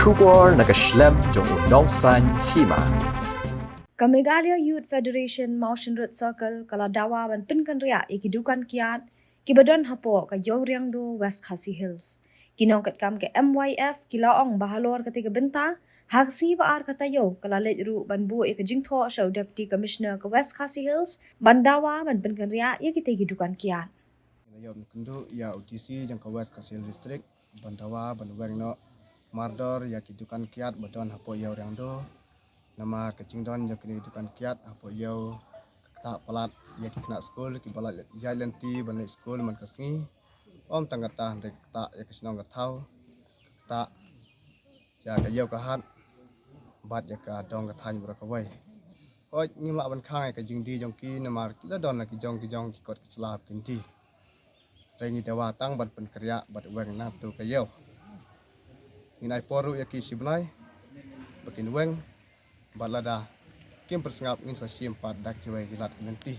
Kubor nakaslem jong udongsan hima. Kamegalia Youth Federation Motion Road Circle Kaladawa ban pinkan ria ikidukan kiat kibadon hapo ka Yoriang do West Khasi Hills. Kinongkat kam ke MYF kilaong bahalor ketiga benta haksi baar katayo kalalet ru ban bu ikajingtho show Deputy Commissioner ke West Khasi Hills bandawa ban pinkan ria ikidukan kiat. Yom kundu ya UTC jang ka West Khasi Hills District bandawa banweng no mardor ya kidukan kiat badon hapo Yoriang do nama kecingdon yang kini dukan kiat apa yau tak pelat ya kena sekolah ki balat ya lenti balik sekolah man kesni om tanggata rek tak ya kesnong gatau tak ya ka yau ka hat bat ya ka dong ka than bra ka wai oi ngila ban khang ka jingdi jong ki nama la don la ki jong ki kot ki slap kinti rengi dewa tang bat pen kerja bat weng na tu ka yau inai poru ya ki sibnai bakin weng balada kim persngap ngin sa sim pad dak jiwai gilat nanti